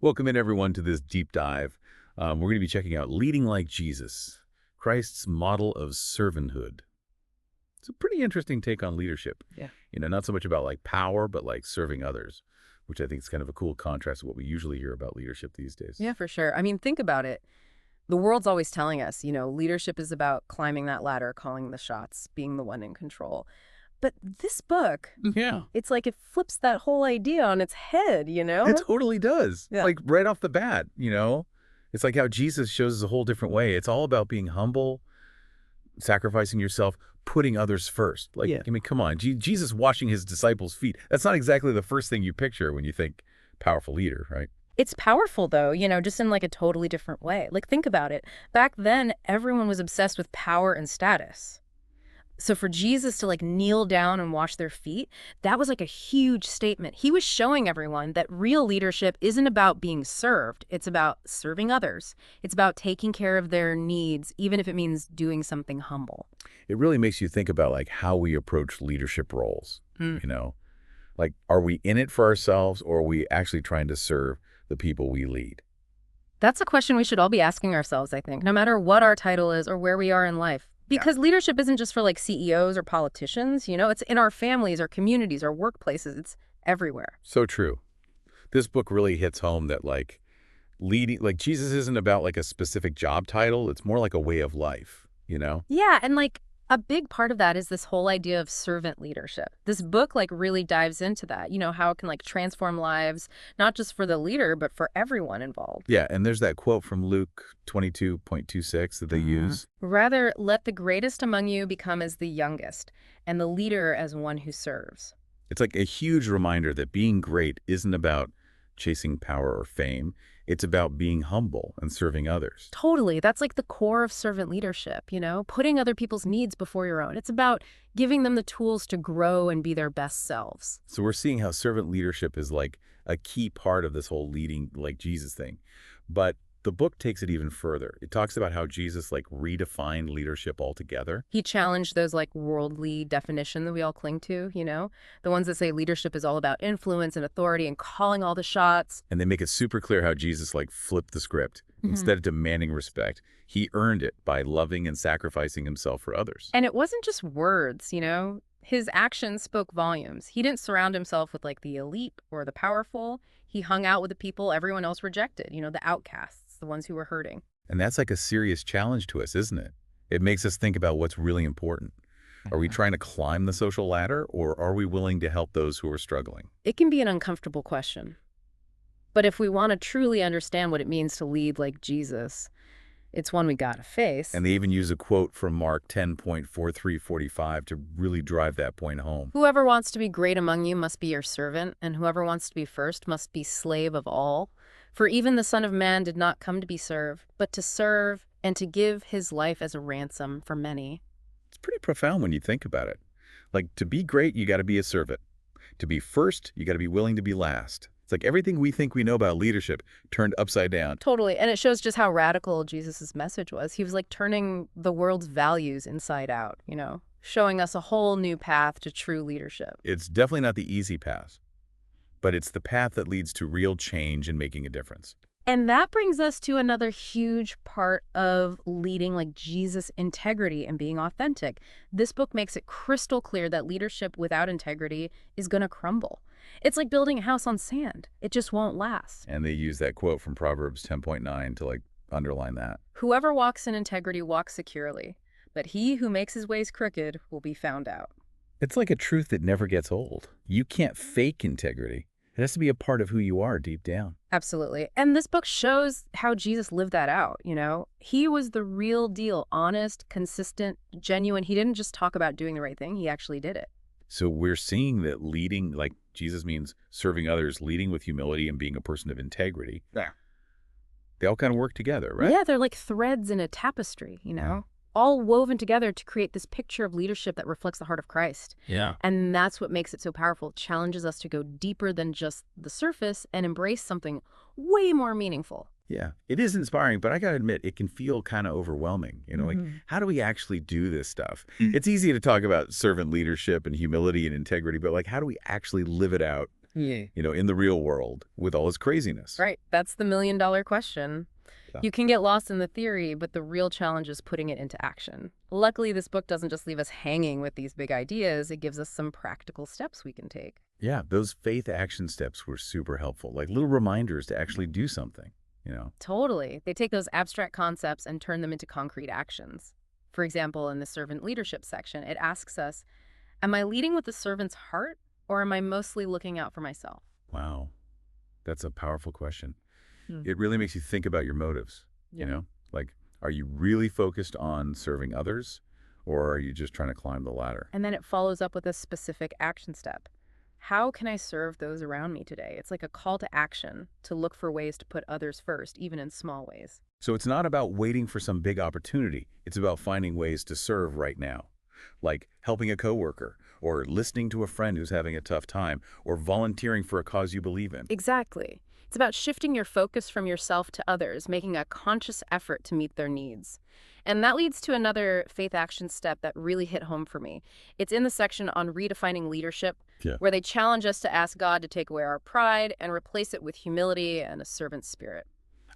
Welcome in, everyone, to this deep dive. We're going to be checking out Leading Like Jesus, Christ's model of servanthood. It's a pretty interesting take on leadership. Yeah. Not so much about like power, but like serving others, which I think is kind of a cool contrast to what we usually hear about leadership these days. Yeah, for sure. I mean, think about it. The world's always telling us, leadership is about climbing that ladder, calling the shots, being the one in control. But this book, Yeah. it's like it flips that whole idea on its head, It totally does. Yeah. Like right off the bat, It's like how Jesus shows us a whole different way. It's all about being humble, sacrificing yourself, putting others first. Like, Yeah. I mean, come on. Jesus washing his disciples' feet. That's not exactly the first thing you picture when you think powerful leader, right? It's powerful, though, just in like a totally different way. Like, think about it. Back then, everyone was obsessed with power and status. So for Jesus to like kneel down and wash their feet, that was like a huge statement. He was showing everyone that real leadership isn't about being served. It's about serving others. It's about taking care of their needs, even if it means doing something humble. It really makes you think about like how we approach leadership roles, Like, are we in it for ourselves, or are we actually trying to serve the people we lead? That's a question we should all be asking ourselves, I think, no matter what our title is or where we are in life. Because leadership isn't just for like CEOs or politicians, it's in our families, our communities, our workplaces. It's everywhere. So true. This book really hits home that like leading, like Jesus isn't about like a specific job title. It's more like a way of life, Yeah, and like a big part of that is this whole idea of servant leadership. This book like really dives into that, how it can like transform lives, not just for the leader, but for everyone involved. Yeah, and there's that quote from Luke 22:26 that they use. Rather, let the greatest among you become as the youngest, and the leader as one who serves. It's like a huge reminder that being great isn't about chasing power or fame. It's about being humble and serving others. Totally. That's like the core of servant leadership, putting other people's needs before your own. It's about giving them the tools to grow and be their best selves. So we're seeing how servant leadership is like a key part of this whole leading like Jesus thing. But the book takes it even further. It talks about how Jesus like redefined leadership altogether. He challenged those like worldly definition that we all cling to, the ones that say leadership is all about influence and authority and calling all the shots. And they make it super clear how Jesus like flipped the script. Instead of demanding respect, he earned it by loving and sacrificing himself for others. And it wasn't just words, His actions spoke volumes. He didn't surround himself with like the elite or the powerful. He hung out with the people everyone else rejected, the outcasts, the ones who were hurting. And that's like a serious challenge to us, isn't it? It makes us think about what's really important. Are we trying to climb the social ladder, or are we willing to help those who are struggling? It can be an uncomfortable question. But if we want to truly understand what it means to lead like Jesus, it's one we gotta face. And they even use a quote from Mark 10:43-45 to really drive that point home. Whoever wants to be great among you must be your servant, and whoever wants to be first must be slave of all. For even the Son of Man did not come to be served, but to serve and to give his life as a ransom for many. It's pretty profound when you think about it. Like, to be great, you got to be a servant. To be first, you got to be willing to be last. It's like everything we think we know about leadership turned upside down. Totally. And it shows just how radical Jesus's message was. He was like turning the world's values inside out, showing us a whole new path to true leadership. It's definitely not the easy path, but it's the path that leads to real change and making a difference. And that brings us to another huge part of leading like Jesus: integrity and being authentic. This book makes it crystal clear that leadership without integrity is going to crumble. It's like building a house on sand. It just won't last. And they use that quote from Proverbs 10:9 to like underline that. Whoever walks in integrity walks securely, but he who makes his ways crooked will be found out. It's like a truth that never gets old. You can't fake integrity. It has to be a part of who you are deep down. Absolutely. And this book shows how Jesus lived that out, He was the real deal, honest, consistent, genuine. He didn't just talk about doing the right thing. He actually did it. So we're seeing that leading, like Jesus means serving others, leading with humility and being a person of integrity. Yeah. They all kind of work together, right? Yeah, they're like threads in a tapestry, all woven together to create this picture of leadership that reflects the heart of Christ. Yeah. And that's what makes it so powerful. It challenges us to go deeper than just the surface and embrace something way more meaningful. Yeah, it is inspiring, but I got to admit, it can feel kind of overwhelming. Like, how do we actually do this stuff? It's easy to talk about servant leadership and humility and integrity, but like, how do we actually live it out Yeah. in the real world with all its craziness? Right. That's the million-dollar question. Yeah. You can get lost in the theory, but the real challenge is putting it into action. Luckily, this book doesn't just leave us hanging with these big ideas. It gives us some practical steps we can take. Yeah, those faith action steps were super helpful, like little reminders to actually do something. Totally. They take those abstract concepts and turn them into concrete actions. For example, in the servant leadership section, it asks us, am I leading with the servant's heart, or am I mostly looking out for myself? Wow, that's a powerful question. Hmm. It really makes you think about your motives, you Yeah. know? Like, are you really focused on serving others, or are you just trying to climb the ladder? And then it follows up with a specific action step. How can I serve those around me today? It's like a call to action to look for ways to put others first, even in small ways. So it's not about waiting for some big opportunity. It's about finding ways to serve right now, like helping a coworker, or listening to a friend who's having a tough time, or volunteering for a cause you believe in. Exactly. It's about shifting your focus from yourself to others, making a conscious effort to meet their needs. And that leads to another faith action step that really hit home for me. It's in the section on redefining leadership, Yeah. where they challenge us to ask God to take away our pride and replace it with humility and a servant spirit.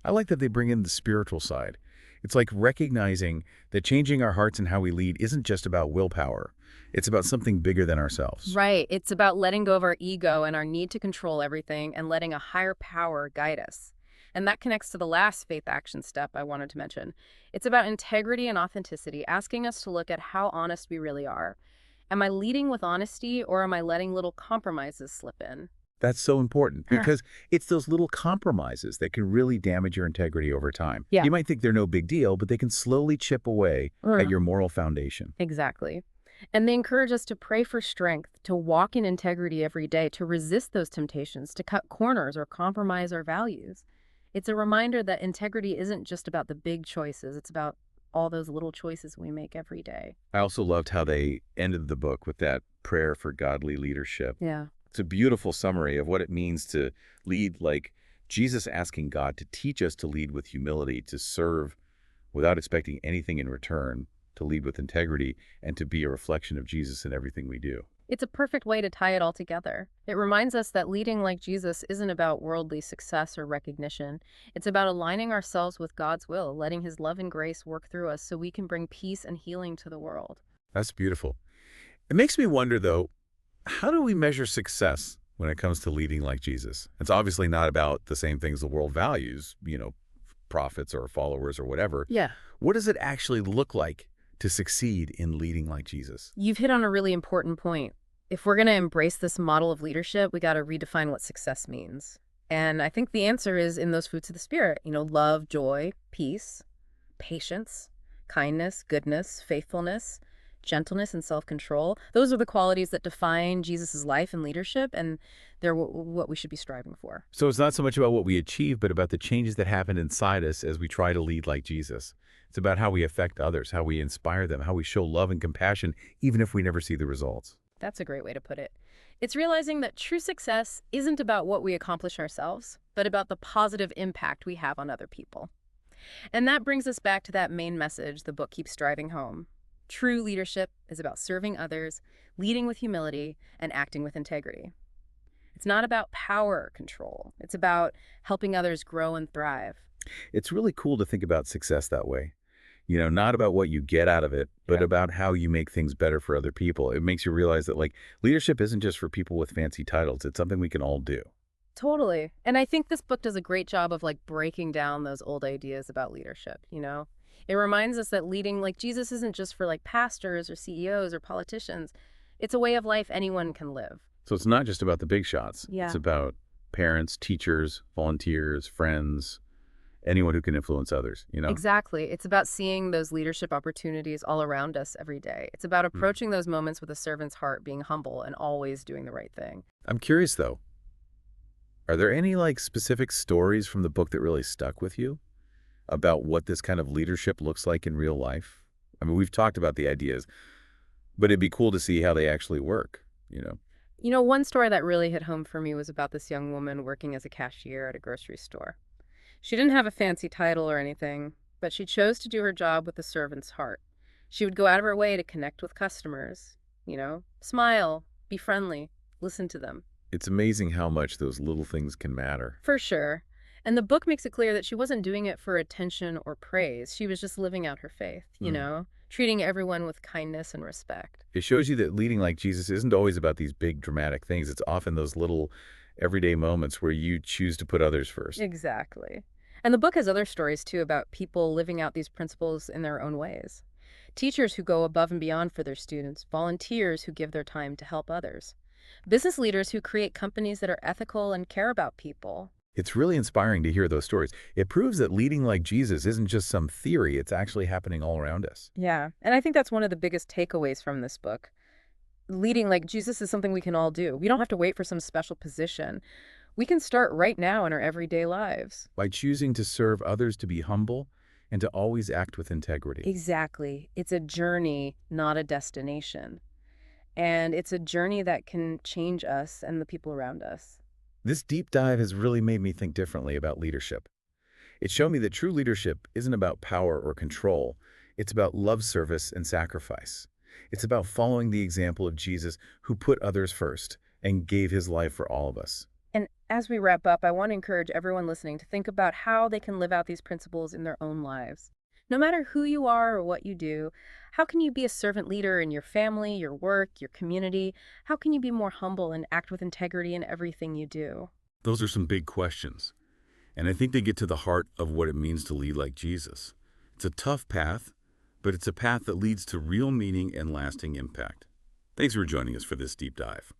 I like that they bring in the spiritual side. It's like recognizing that changing our hearts and how we lead isn't just about willpower. It's about something bigger than ourselves. Right. It's about letting go of our ego and our need to control everything and letting a higher power guide us. And that connects to the last faith action step I wanted to mention. It's about integrity and authenticity, asking us to look at how honest we really are. Am I leading with honesty, or am I letting little compromises slip in? That's so important because it's those little compromises that can really damage your integrity over time. Yeah. You might think they're no big deal, but they can slowly chip away at Mm. your moral foundation. Exactly. And they encourage us to pray for strength, to walk in integrity every day, to resist those temptations, to cut corners or compromise our values. It's a reminder that integrity isn't just about the big choices, it's about all those little choices we make every day. I also loved how they ended the book with that prayer for godly leadership. Yeah. It's a beautiful summary of what it means to lead, like Jesus asking God to teach us to lead with humility, to serve without expecting anything in return, to lead with integrity, and to be a reflection of Jesus in everything we do. It's a perfect way to tie it all together. It reminds us that leading like Jesus isn't about worldly success or recognition. It's about aligning ourselves with God's will, letting his love and grace work through us so we can bring peace and healing to the world. That's beautiful. It makes me wonder, though, how do we measure success when it comes to leading like Jesus? It's obviously not about the same things the world values, profits or followers or whatever. Yeah. What does it actually look like to succeed in leading like Jesus? You've hit on a really important point. If we're going to embrace this model of leadership, we got to redefine what success means. And I think the answer is in those fruits of the Spirit, love, joy, peace, patience, kindness, goodness, faithfulness, gentleness, and self-control. Those are the qualities that define Jesus's life and leadership, and they're what we should be striving for. So it's not so much about what we achieve, but about the changes that happen inside us as we try to lead like Jesus. It's about how we affect others, how we inspire them, how we show love and compassion, even if we never see the results. That's a great way to put it. It's realizing that true success isn't about what we accomplish ourselves, but about the positive impact we have on other people. And that brings us back to that main message the book keeps driving home. True leadership is about serving others, leading with humility, and acting with integrity. It's not about power or control. It's about helping others grow and thrive. It's really cool to think about success that way. Not about what you get out of it, but Yeah. about how you make things better for other people. It makes you realize that, leadership isn't just for people with fancy titles. It's something we can all do. Totally. And I think this book does a great job of breaking down those old ideas about leadership. It reminds us that leading like Jesus isn't just for pastors or CEOs or politicians. It's a way of life anyone can live. So it's not just about the big shots. Yeah. It's about parents, teachers, volunteers, friends, anyone who can influence others. Exactly. It's about seeing those leadership opportunities all around us every day. It's about approaching those moments with a servant's heart, being humble and always doing the right thing. I'm curious, though. Are there any specific stories from the book that really stuck with you about what this kind of leadership looks like in real life? I mean, we've talked about the ideas, but it'd be cool to see how they actually work. One story that really hit home for me was about this young woman working as a cashier at a grocery store. She didn't have a fancy title or anything, but she chose to do her job with a servant's heart. She would go out of her way to connect with customers, smile, be friendly, listen to them. It's amazing how much those little things can matter. For sure. And the book makes it clear that she wasn't doing it for attention or praise. She was just living out her faith, Mm. treating everyone with kindness and respect. It shows you that leading like Jesus isn't always about these big dramatic things. It's often those little everyday moments where you choose to put others first. Exactly. And the book has other stories too about people living out these principles in their own ways. Teachers who go above and beyond for their students, volunteers who give their time to help others, business leaders who create companies that are ethical and care about people. It's really inspiring to hear those stories. It proves that leading like Jesus isn't just some theory, it's actually happening all around us. Yeah, and I think that's one of the biggest takeaways from this book. Leading like Jesus is something we can all do. We don't have to wait for some special position. We can start right now in our everyday lives. By choosing to serve others, to be humble, and to always act with integrity. Exactly. It's a journey, not a destination. And it's a journey that can change us and the people around us. This deep dive has really made me think differently about leadership. It showed me that true leadership isn't about power or control. It's about love, service, and sacrifice. It's about following the example of Jesus, who put others first and gave his life for all of us. And as we wrap up, I want to encourage everyone listening to think about how they can live out these principles in their own lives. No matter who you are or what you do, how can you be a servant leader in your family, your work, your community? How can you be more humble and act with integrity in everything you do? Those are some big questions, and I think they get to the heart of what it means to lead like Jesus. It's a tough path, but it's a path that leads to real meaning and lasting impact. Thanks for joining us for this deep dive.